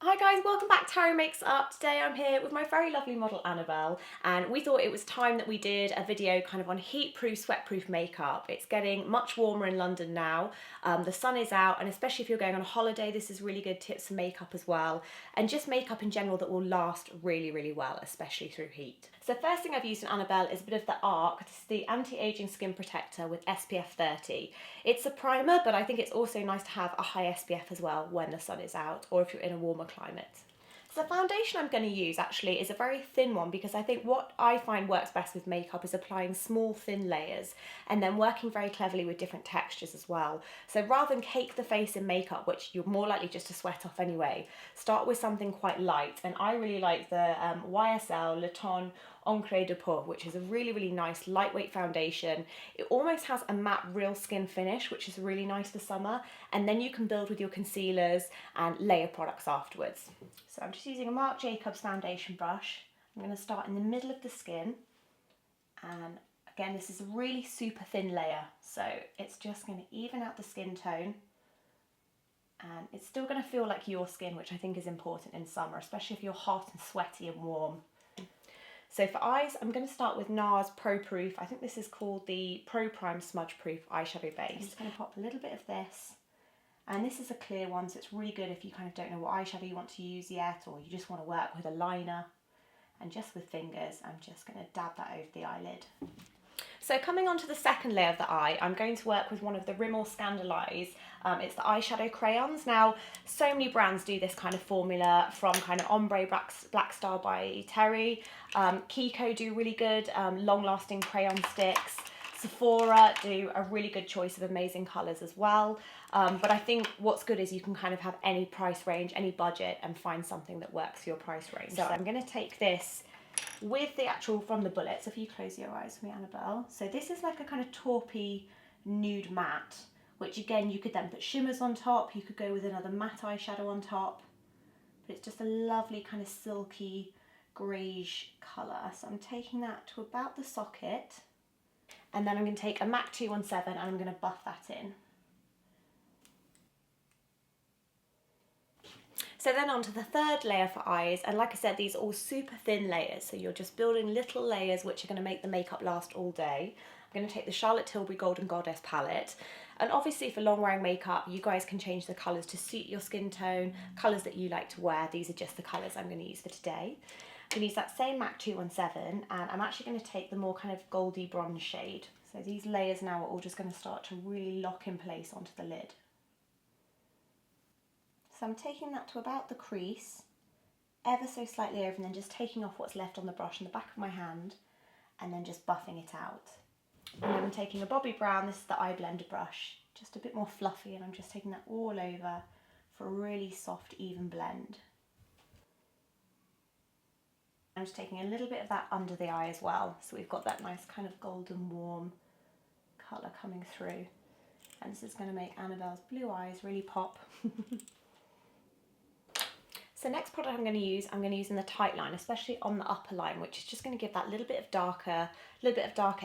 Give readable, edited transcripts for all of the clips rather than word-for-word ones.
Hi guys, welcome back to Harry Makes Up. Today I'm here with my very lovely model Annabelle, and we thought it was time that we did a video kind of on heat-proof, sweat-proof makeup. It's getting much warmer in London now. The sun is out, and especially if you're going on a holiday, this is really good tips for makeup as well, and just makeup in general that will last really, really well, especially through heat. So first thing I've used in Annabelle is a bit of the Arc. This is the Anti-Aging Skin Protector with SPF 30. It's a primer, but I think it's also nice to have a high SPF as well when the sun is out, or if you're in a warmer climate. So the foundation I'm going to use actually is a very thin one, because I think what I find works best with makeup is applying small thin layers and then working very cleverly with different textures as well. So rather than cake the face in makeup, which you're more likely just to sweat off anyway, start with something quite light. And I really like the YSL Le Teint Encre de Peau, which is a really, really nice lightweight foundation. It almost has a matte real skin finish, which is really nice for summer. And then you can build with your concealers and layer products afterwards. So I'm just using a Marc Jacobs foundation brush. I'm going to start in the middle of the skin. And again, this is a really super thin layer, so it's just going to even out the skin tone. And it's still going to feel like your skin, which I think is important in summer, especially if you're hot and sweaty and warm. So for eyes, I'm going to start with NARS Pro Proof. I think this is called the Pro Prime Smudge Proof eyeshadow base. I'm just going to pop a little bit of this. And this is a clear one, so it's really good if you kind of don't know what eyeshadow you want to use yet, or you just want to work with a liner. And just with fingers, I'm just going to dab that over the eyelid. So coming on to the second layer of the eye, I'm going to work with one of the Rimmel Scandaleyes. It's the eyeshadow crayons. Now, so many brands do this kind of formula, from kind of Ombre Black Star by Terry. Kiko do really good long-lasting crayon sticks. Sephora do a really good choice of amazing colours as well. But I think what's good is you can kind of have any price range, any budget, and find something that works for your price range. So I'm going to take this with the actual from the bullet. So if you close your eyes for me, Annabelle. So this is like a kind of taupey nude matte, which again, you could then put shimmers on top. You could go with another matte eyeshadow on top. But it's just a lovely kind of silky greige colour. So I'm taking that to about the socket. And then I'm going to take a MAC 217 and I'm going to buff that in. So then on to the third layer for eyes, and like I said, these are all super thin layers, so you're just building little layers which are going to make the makeup last all day. I'm going to take the Charlotte Tilbury Golden Goddess palette, and obviously for long wearing makeup you guys can change the colours to suit your skin tone, colours that you like to wear. These are just the colours I'm going to use for today. I'm going to use that same MAC 217, and I'm actually going to take the more kind of goldy bronze shade. So these layers now are all just going to start to really lock in place onto the lid. So I'm taking that to about the crease, ever so slightly over, and then just taking off what's left on the brush in the back of my hand, and then just buffing it out. And then I'm taking a Bobbi brown, this is the eye blender brush, just a bit more fluffy, and I'm just taking that all over for a really soft, even blend. I'm just taking a little bit of that under the eye as well, so we've got that nice kind of golden warm colour coming through. And this is going to make Annabelle's blue eyes really pop. So next product I'm going to use in the tight line, especially on the upper line, which is just going to give that little bit of darker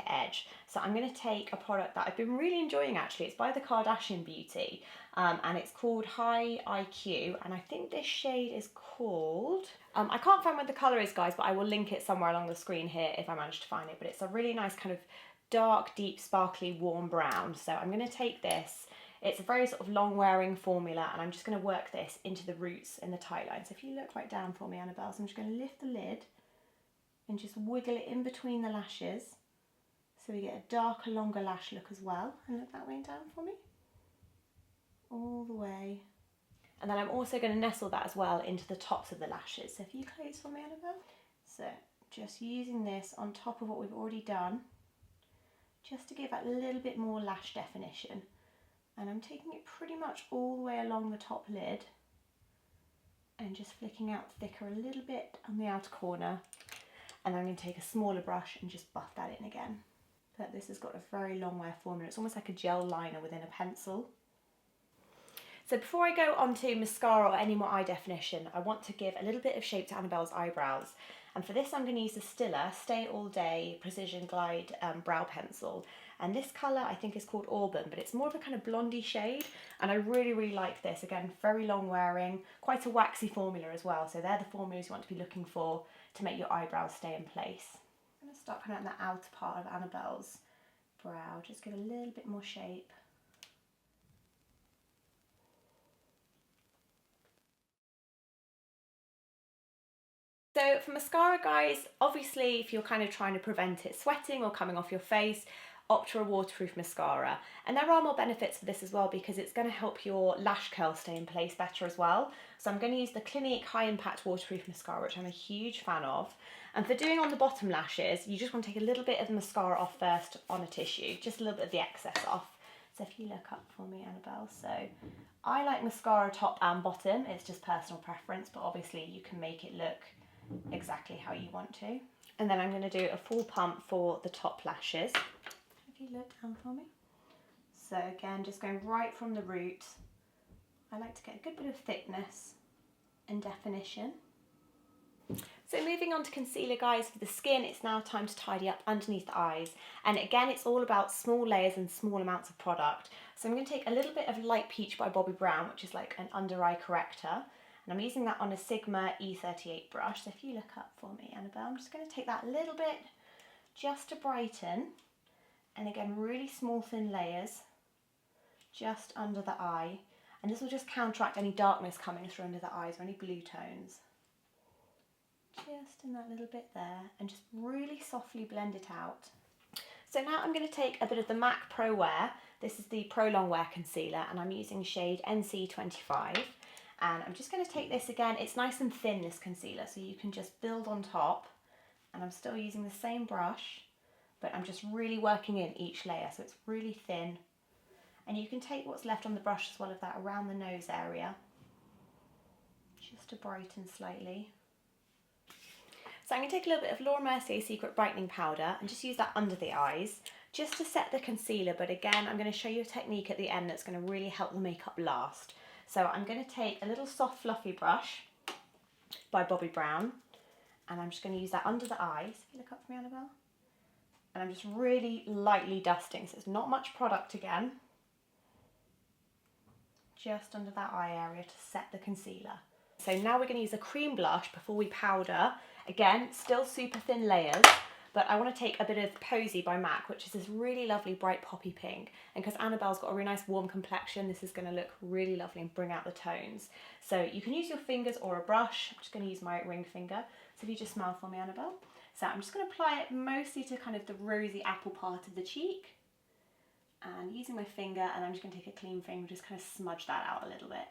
edge. So I'm going to take a product that I've been really enjoying actually. It's by the Kardashian Beauty, and it's called High IQ, and I think this shade is called, I can't find where the colour is, guys, but I will link it somewhere along the screen here if I manage to find it. But it's a really nice kind of dark, deep, sparkly, warm brown. So I'm going to take this. It's a very sort of long wearing formula, and I'm just going to work this into the roots in the tight line. So if you look right down for me, Annabelle, so I'm just going to lift the lid and just wiggle it in between the lashes so we get a darker, longer lash look as well. And look that way down for me, all the way. And then I'm also going to nestle that as well into the tops of the lashes. So if you close for me, Annabelle. So just using this on top of what we've already done, just to give that a little bit more lash definition. And I'm taking it pretty much all the way along the top lid and just flicking out thicker a little bit on the outer corner. And I'm going to take a smaller brush and just buff that in again. But this has got a very long wear formula. It's almost like a gel liner within a pencil. So before I go on to mascara or any more eye definition, I want to give a little bit of shape to Annabelle's eyebrows. And for this I'm going to use the Stila Stay All Day Precision Glide Brow Pencil. And this colour I think is called Auburn, but it's more of a kind of blondie shade, and I really, really like this. Again, very long wearing, quite a waxy formula as well, so they're the formulas you want to be looking for to make your eyebrows stay in place. I'm going to start kind of in the outer part of Annabell's brow, just give a little bit more shape. So for mascara, guys, obviously if you're kind of trying to prevent it sweating or coming off your face, opt for a waterproof mascara. And there are more benefits for this as well, because it's going to help your lash curl stay in place better as well. So I'm going to use the Clinique High Impact Waterproof Mascara, which I'm a huge fan of. And for doing on the bottom lashes, you just want to take a little bit of the mascara off first on a tissue, just a little bit of the excess off. So if you look up for me, Annabell, so I like mascara top and bottom, it's just personal preference, but obviously you can make it look exactly how you want to. And then I'm going to do a full pump for the top lashes. If you look down for me. So again, just going right from the root. I like to get a good bit of thickness and definition. So moving on to concealer, guys, for the skin, it's now time to tidy up underneath the eyes. And again, it's all about small layers and small amounts of product. So I'm going to take a little bit of Light Peach by Bobbi Brown, which is like an under eye corrector. And I'm using that on a Sigma E38 brush. So if you look up for me, Annabell, I'm just going to take that a little bit just to brighten. And again, really small thin layers just under the eye. And this will just counteract any darkness coming through under the eyes or any blue tones. Just in that little bit there, and just really softly blend it out. So now I'm going to take a bit of the MAC Pro Wear. This is the Pro Longwear concealer, and I'm using shade NC25. And I'm just going to take this again. It's nice and thin, this concealer, so you can just build on top. And I'm still using the same brush, but I'm just really working in each layer, so it's really thin. And you can take what's left on the brush as well of that around the nose area, just to brighten slightly. So I'm going to take a little bit of Laura Mercier Secret Brightening Powder and just use that under the eyes, just to set the concealer. But again, I'm going to show you a technique at the end that's going to really help the makeup last. So I'm going to take a little soft fluffy brush by Bobbi Brown, and I'm just going to use that under the eyes. If you look up for me, Annabell. And I'm just really lightly dusting, so it's not much product again. Just under that eye area to set the concealer. So now we're going to use a cream blush before we powder. Again, still super thin layers, but I want to take a bit of Posey by MAC, which is this really lovely bright poppy pink. And because Annabell's got a really nice warm complexion, this is going to look really lovely and bring out the tones. So you can use your fingers or a brush. I'm just going to use my ring finger. So if you just smile for me, Annabell. So I'm just going to apply it mostly to kind of the rosy apple part of the cheek. And using my finger, and I'm just going to take a clean finger, just kind of smudge that out a little bit.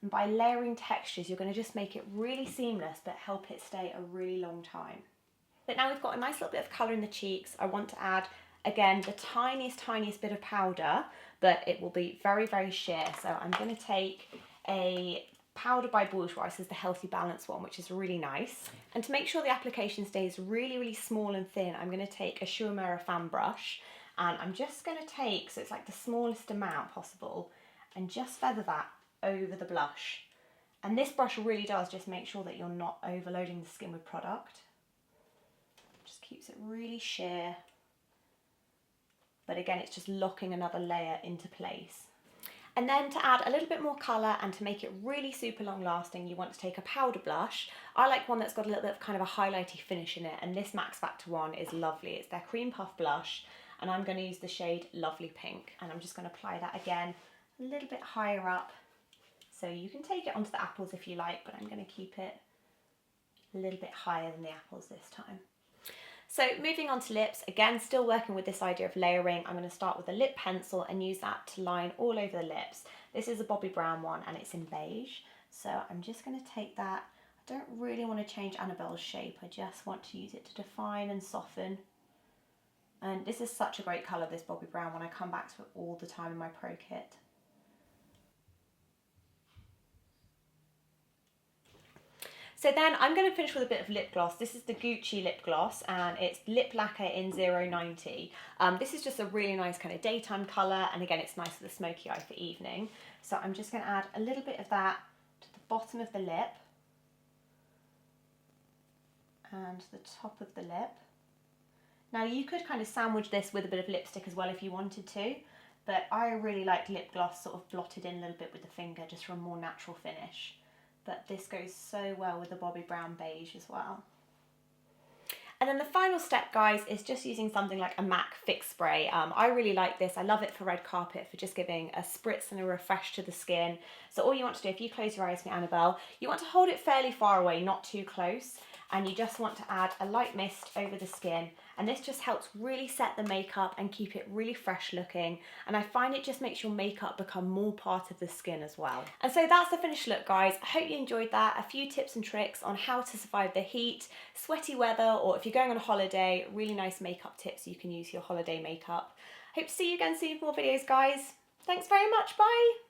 And by layering textures, you're going to just make it really seamless, but help it stay a really long time. But now we've got a nice little bit of colour in the cheeks. I want to add, again, the tiniest bit of powder, but it will be very, very sheer. So I'm going to take a powder by Bourjois. This is the Healthy Balance one, which is really nice. And to make sure the application stays really, really small and thin, I'm going to take a Shu Uemura fan brush. And I'm just going to take, so it's like the smallest amount possible, and just feather that over the blush. And this brush really does just make sure that you're not overloading the skin with product. Just keeps it really sheer. But again, it's just locking another layer into place. And then to add a little bit more colour and to make it really super long lasting, you want to take a powder blush. I like one that's got a little bit of kind of a highlighty finish in it, and this Max Factor one is lovely. It's their Cream Puff blush, and I'm going to use the shade Lovely Pink, and I'm just going to apply that again a little bit higher up. So you can take it onto the apples if you like, but I'm going to keep it a little bit higher than the apples this time. So moving on to lips, again, still working with this idea of layering, I'm going to start with a lip pencil and use that to line all over the lips. This is a Bobbi Brown one and it's in beige. So I'm just going to take that. I don't really want to change Annabell's shape. I just want to use it to define and soften. And this is such a great colour, this Bobbi Brown one. I come back to it all the time in my pro kit. So then I'm going to finish with a bit of lip gloss. This is the Gucci lip gloss and it's Lip Laquer in 090. This is just a really nice kind of daytime colour, and again it's nice with a smoky eye for evening. So I'm just going to add a little bit of that to the bottom of the lip and the top of the lip, Now you could kind of sandwich this with a bit of lipstick as well if you wanted to, but I really like lip gloss sort of blotted in a little bit with the finger just for a more natural finish. But this goes so well with the Bobbi Brown Beige as well. And then the final step, guys, is just using something like a MAC Fix Spray. I really like this. I love it for red carpet, for just giving a spritz and a refresh to the skin. So all you want to do, if you close your eyes for me, Annabelle, you want to hold it fairly far away, not too close. And you just want to add a light mist over the skin. And this just helps really set the makeup and keep it really fresh looking. And I find it just makes your makeup become more part of the skin as well. And so that's the finished look, guys. I hope you enjoyed that. A few tips and tricks on how to survive the heat, sweaty weather, or if you're going on a holiday, really nice makeup tips you can use for your holiday makeup. Hope to see you again soon for more videos, guys. Thanks very much. Bye.